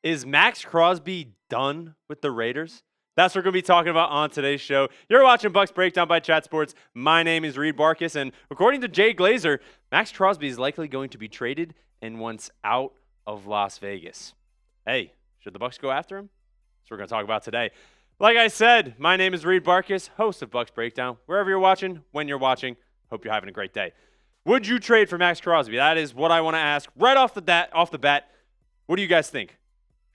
Is Maxx Crosby done with the Raiders? That's what we're going to be talking about on today's show. You're watching Bucs Breakdown by Chat Sports. My name is Reed Barkus, and according to Jay Glazer, Maxx Crosby is likely going to be traded and once out of Las Vegas. Hey, should the Bucs go after him? That's what we're going to talk about today. Like I said, my name is Reed Barkus, host of Bucs Breakdown. Wherever you're watching, when you're watching, hope you're having a great day. Would you trade for Maxx Crosby? That is what I want to ask right off the bat. What do you guys think?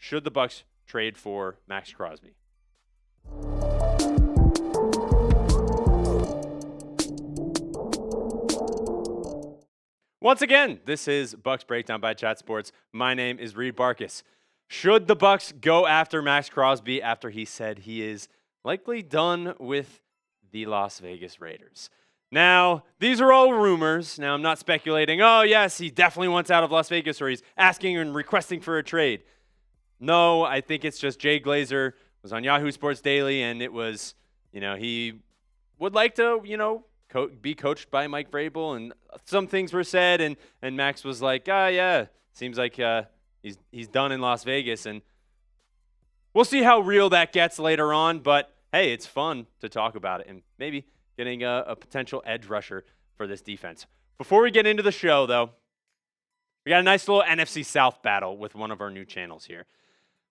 Should the Bucs trade for Maxx Crosby? Once again, this is Bucs Breakdown by Chat Sports. My name is Reed Barkus. Should the Bucs go after Maxx Crosby after he said he is likely done with the Las Vegas Raiders? Now, these are all rumors. Now, I'm not speculating, oh, yes, he definitely wants out of Las Vegas, or he's asking and requesting for a trade. No, I think it's just Jay Glazer was on Yahoo Sports Daily, and it was, he would like to, be coached by Mike Vrabel, and some things were said, and Max was like, yeah, seems like he's done in Las Vegas, and we'll see how real that gets later on, but hey, it's fun to talk about it, and maybe getting a potential edge rusher for this defense. Before we get into the show, though, we got a nice little NFC South battle with one of our new channels here.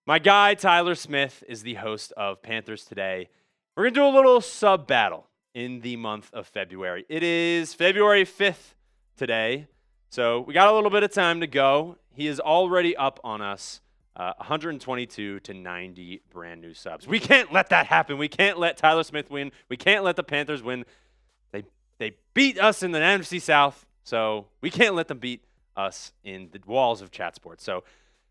My guy, Tyler Smith, is the host of Panthers Today. We're going to do a little sub battle in the month of February. It is February 5th today, so we got a little bit of time to go. He is already up on us, 122 to 90 brand new subs. We can't let that happen. We can't let Tyler Smith win. We can't let the Panthers win. They beat us in the NFC South, so we can't let them beat us in the walls of Chat Sports. So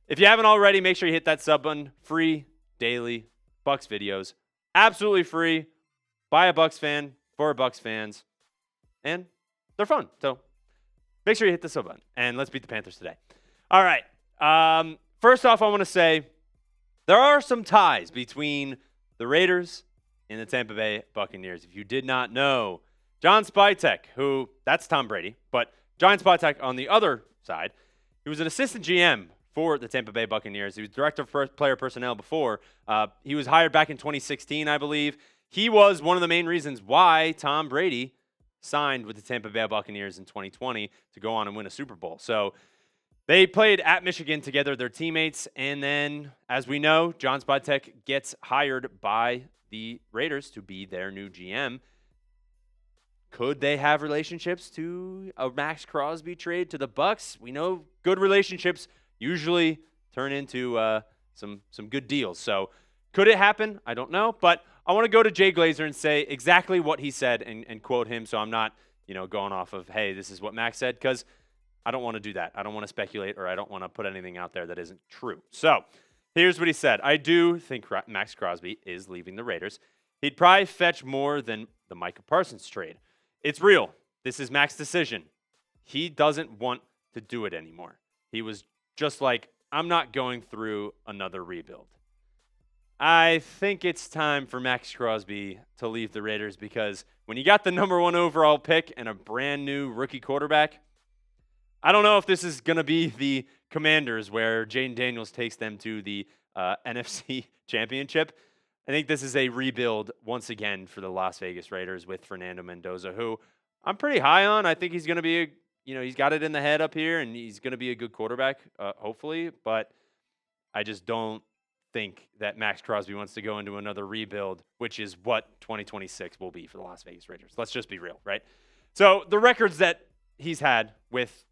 if you haven't already, make sure you hit that sub button. Free daily Bucs videos. Absolutely free. By a Bucs fan, for Bucs fans. And they're fun. So make sure you hit the sub button. And let's beat the Panthers today. All right. First off, I want to say there are some ties between the Raiders and the Tampa Bay Buccaneers. If you did not know, John Spytek, that's Tom Brady, but John Spytek on the other side, he was an assistant GM for the Tampa Bay Buccaneers. He was director of player personnel before. He was hired back in 2016, I believe. He was one of the main reasons why Tom Brady signed with the Tampa Bay Buccaneers in 2020 to go on and win a Super Bowl. So they played at Michigan together, their teammates, and then, as we know, John Spytek gets hired by the Raiders to be their new GM. Could they have relationships to a Maxx Crosby trade to the Bucs? We know good relationships usually turn into some good deals. So could it happen? I don't know, but I want to go to Jay Glazer and say exactly what he said and quote him, so I'm not going off of, hey, this is what Max said, because I don't want to do that. I don't want to speculate, or I don't want to put anything out there that isn't true. So here's what he said. I do think Maxx Crosby is leaving the Raiders. He'd probably fetch more than the Micah Parsons trade. It's real. This is Max's decision. He doesn't want to do it anymore. He was just like, I'm not going through another rebuild. I think it's time for Maxx Crosby to leave the Raiders, because when you got the number 1 overall pick and a brand new rookie quarterback, I don't know if this is going to be the Commanders where Jaden Daniels takes them to the NFC Championship. I think this is a rebuild once again for the Las Vegas Raiders with Fernando Mendoza, who I'm pretty high on. I think he's going to be, he's got it in the head up here, and he's going to be a good quarterback, hopefully. But I just don't think that Maxx Crosby wants to go into another rebuild, which is what 2026 will be for the Las Vegas Raiders. Let's just be real, right? So the records that he's had with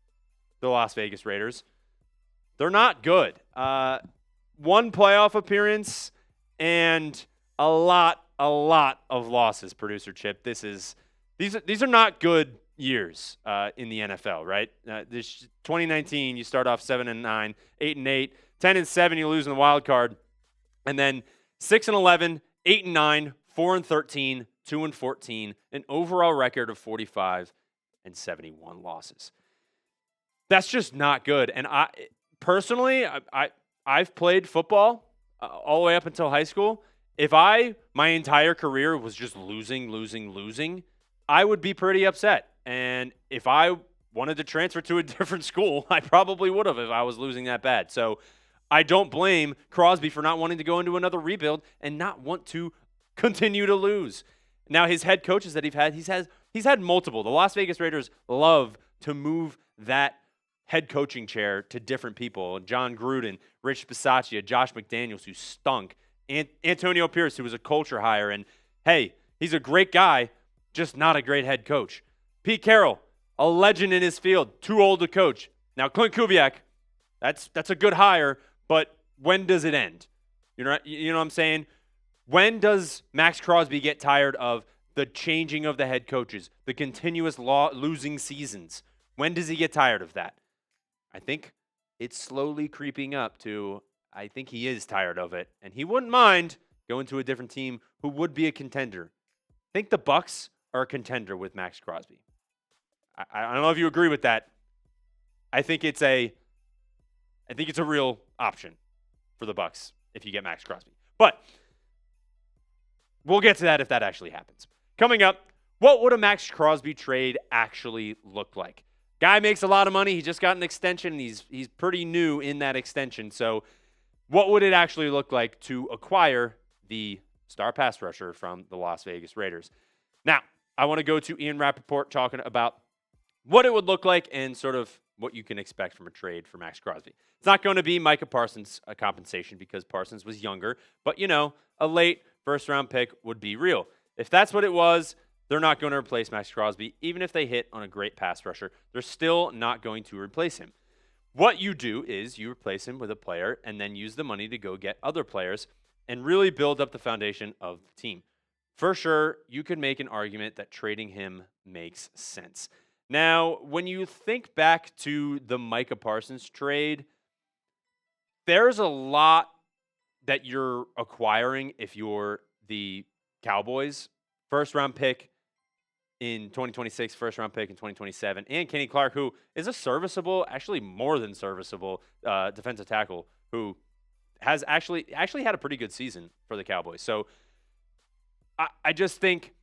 the Las Vegas Raiders, they're not good. One playoff appearance and a lot of losses, producer Chip. These are not good years in the NFL, right? This 2019, you start off 7-9, 8-8, 10-7, you lose in the wild card, and then 6-11, 8-9, 4-13, 2-14, an overall record of 45 and 71 losses. That's just not good. And I personally, I've played football all the way up until high school. If my entire career was just losing, I would be pretty upset. And if I wanted to transfer to a different school, I probably would have if I was losing that bad. So I don't blame Crosby for not wanting to go into another rebuild and not want to continue to lose. Now, his head coaches that he's had multiple. The Las Vegas Raiders love to move that head coaching chair to different people. John Gruden, Rich Bisaccia, Josh McDaniels, who stunk, Antonio Pierce, who was a culture hire, and hey, he's a great guy, just not a great head coach. Pete Carroll, a legend in his field, too old to coach. Now, Clint Kubiak, that's a good hire, but when does it end? You know what I'm saying? When does Maxx Crosby get tired of the changing of the head coaches, the continuous losing seasons? When does he get tired of that? I think it's slowly creeping up to, I think he is tired of it, and he wouldn't mind going to a different team who would be a contender. I think the Bucs are a contender with Maxx Crosby. I don't know if you agree with that. I think it's a real option for the Bucs if you get Maxx Crosby. But we'll get to that if that actually happens. Coming up, what would a Maxx Crosby trade actually look like? Guy makes a lot of money. He just got an extension. And he's pretty new in that extension. So what would it actually look like to acquire the star pass rusher from the Las Vegas Raiders? Now, I want to go to Ian Rappaport talking about what it would look like and sort of what you can expect from a trade for Maxx Crosby. It's not going to be Micah Parsons' compensation because Parsons was younger, but, a late first-round pick would be real. If that's what it was, they're not going to replace Maxx Crosby. Even if they hit on a great pass rusher, they're still not going to replace him. What you do is you replace him with a player and then use the money to go get other players and really build up the foundation of the team. For sure, you could make an argument that trading him makes sense. Now, when you think back to the Micah Parsons trade, there's a lot that you're acquiring if you're the Cowboys. First-round pick in 2026, first-round pick in 2027, and Kenny Clark, who is a serviceable, actually more than serviceable defensive tackle who has actually had a pretty good season for the Cowboys. So I just think,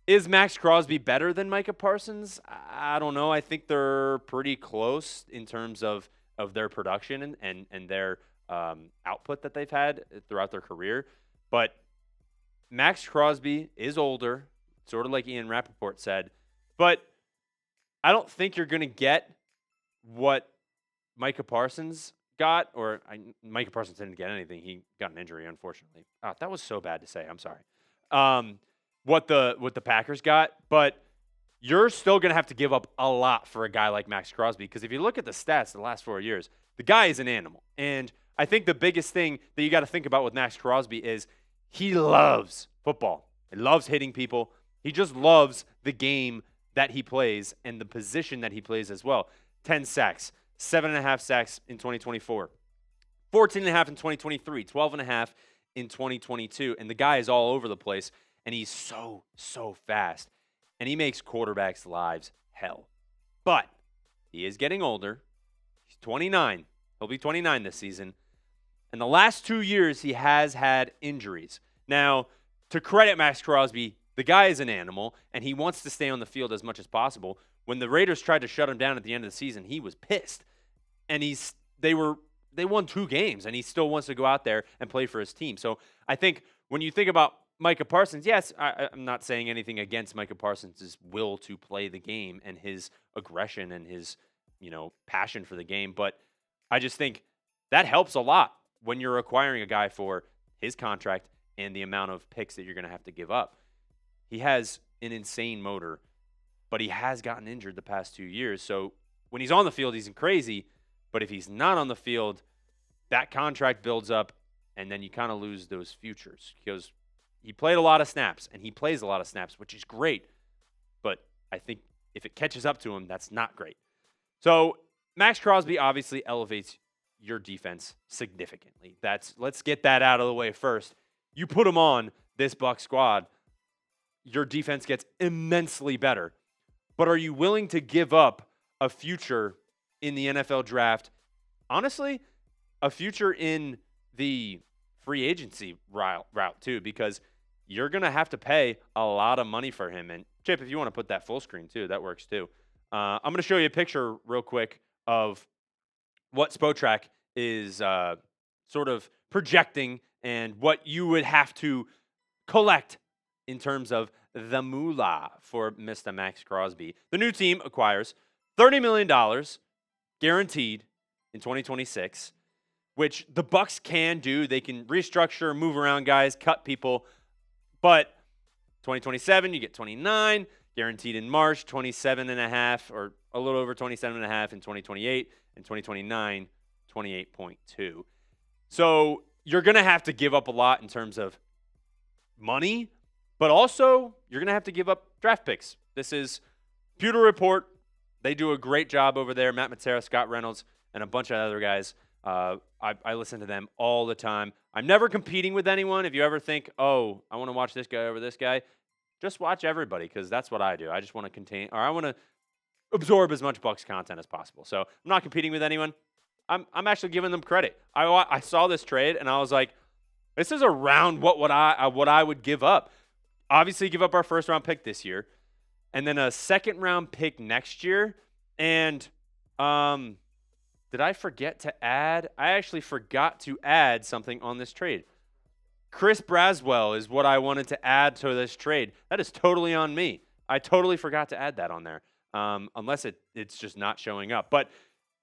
is Maxx Crosby better than Micah Parsons? I don't know. I think they're pretty close in terms of their production and their output that they've had throughout their career. But Maxx Crosby is older, sort of like Ian Rappaport said. But I don't think you're going to get what Micah Parsons got. Micah Parsons didn't get anything. He got an injury, unfortunately. Oh, that was so bad to say. I'm sorry. What the Packers got, but you're still going to have to give up a lot for a guy like Maxx Crosby because if you look at the stats the last 4 years, the guy is an animal. And I think the biggest thing that you got to think about with Maxx Crosby is he loves football. He loves hitting people. He just loves the game that he plays and the position that he plays as well. 10 sacks, 7.5 sacks in 2024, 14.5 in 2023, 12.5 in 2022. And the guy is all over the place. And he's so fast. And he makes quarterbacks' lives hell. But he is getting older. He's 29. He'll be 29 this season. And the last 2 years, he has had injuries. Now, to credit Maxx Crosby, the guy is an animal, and he wants to stay on the field as much as possible. When the Raiders tried to shut him down at the end of the season, he was pissed. And they won 2 games, and he still wants to go out there and play for his team. So I think when you think about Micah Parsons, yes, I'm not saying anything against Micah Parsons' will to play the game and his aggression and his, passion for the game. But I just think that helps a lot when you're acquiring a guy for his contract and the amount of picks that you're going to have to give up. He has an insane motor, but he has gotten injured the past 2 years. So when he's on the field, he's crazy. But if he's not on the field, that contract builds up, and then you kind of lose those futures because he played a lot of snaps, and he plays a lot of snaps, which is great. But I think if it catches up to him, that's not great. So Maxx Crosby obviously elevates your defense significantly. Let's get that out of the way first. You put him on this Bucs squad, your defense gets immensely better. But are you willing to give up a future in the NFL draft? Honestly, a future in the free agency route too, because you're going to have to pay a lot of money for him. And Chip, if you want to put that full screen too, that works too. I'm going to show you a picture real quick of what Spytek sort of projecting and what you would have to collect in terms of the moolah for Mr. Maxx Crosby. The new team acquires $30 million guaranteed in 2026, which the Bucs can do. They can restructure, move around guys, cut people. But 2027, you get 29, guaranteed in March, 27.5 or a little over 27.5 in 2028, and 2029, 28.2. So you're going to have to give up a lot in terms of money, but also you're going to have to give up draft picks. This is Pewter Report. They do a great job over there. Matt Matera, Scott Reynolds, and a bunch of other guys. I listen to them all the time. I'm never competing with anyone. If you ever think, oh, I want to watch this guy over this guy, just watch everybody, because that's what I do. I just want to I want to absorb as much Bucs content as possible. So I'm not competing with anyone. I'm actually giving them credit. I saw this trade and I was like, this is around what I would give up. Obviously, give up our first round pick this year, and then a second round pick next year. And did I forget to add? I actually forgot to add something on this trade. Chris Braswell is what I wanted to add to this trade. That is totally on me. I totally forgot to add that on there, unless it's just not showing up. But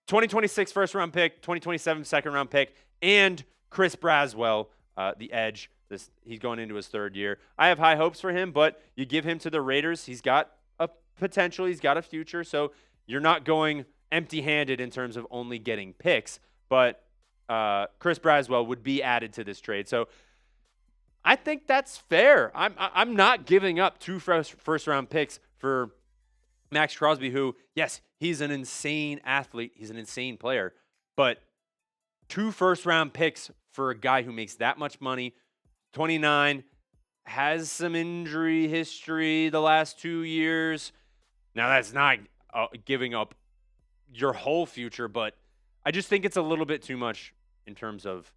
2026 first round pick, 2027 second round pick, and Chris Braswell, the edge. He's going into his third year. I have high hopes for him, but you give him to the Raiders, he's got a potential, he's got a future. So you're not going empty-handed in terms of only getting picks, but Chris Braswell would be added to this trade. So I think that's fair. I'm not giving up two first-round picks for Maxx Crosby, who, yes, he's an insane athlete. He's an insane player. But two first-round picks for a guy who makes that much money, 29, has some injury history the last 2 years. Now, that's not giving up your whole future, but I just think it's a little bit too much in terms of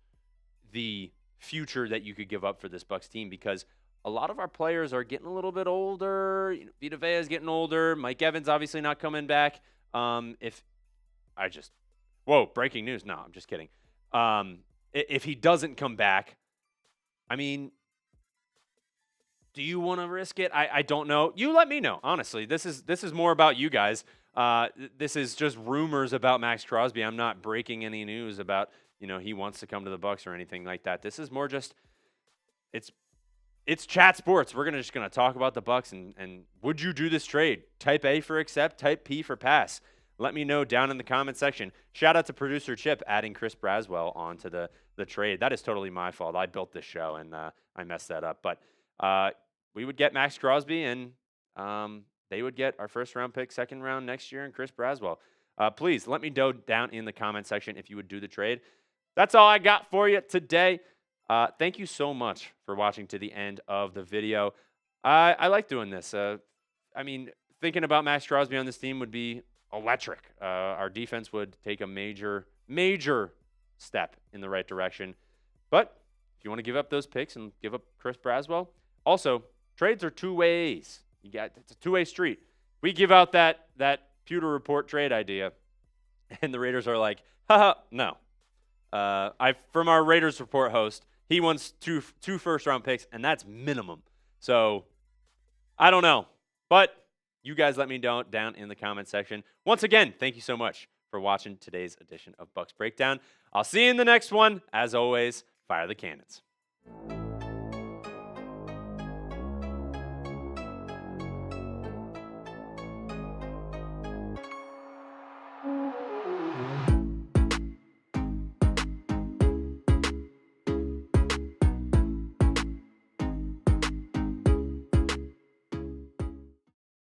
the future that you could give up for this Bucs team, because a lot of our players are getting a little bit older. Vita Vea is getting older. Mike Evans obviously not coming back. Breaking news. No, I'm just kidding. If he doesn't come back, I mean, do you want to risk it? I don't know. You let me know. Honestly, this is more about you guys. This is just rumors about Maxx Crosby. I'm not breaking any news about, he wants to come to the Bucs or anything like that. This is more just, it's chat sports. We're just gonna talk about the Bucs and would you do this trade? Type A for accept, type P for pass. Let me know down in the comment section. Shout out to producer Chip adding Chris Braswell onto the trade. That is totally my fault. I built this show and I messed that up. But we would get Maxx Crosby, and they would get our first round pick, second round next year, and Chris Braswell. Please let me know down in the comment section if you would do the trade. That's all I got for you today. Thank you so much for watching to the end of the video. I like doing this. Thinking about Maxx Crosby on this team would be electric. Our defense would take a major step in the right direction. But if you want to give up those picks and give up Chris Braswell, also, trades are two ways. It's a two-way street. We give out that Pewter Report trade idea, and the Raiders are like, haha, no. From our Raiders Report host, he wants two first-round picks, and that's minimum. So, I don't know. But you guys let me know down in the comment section. Once again, thank you so much for watching today's edition of Bucs Breakdown. I'll see you in the next one. As always, fire the cannons.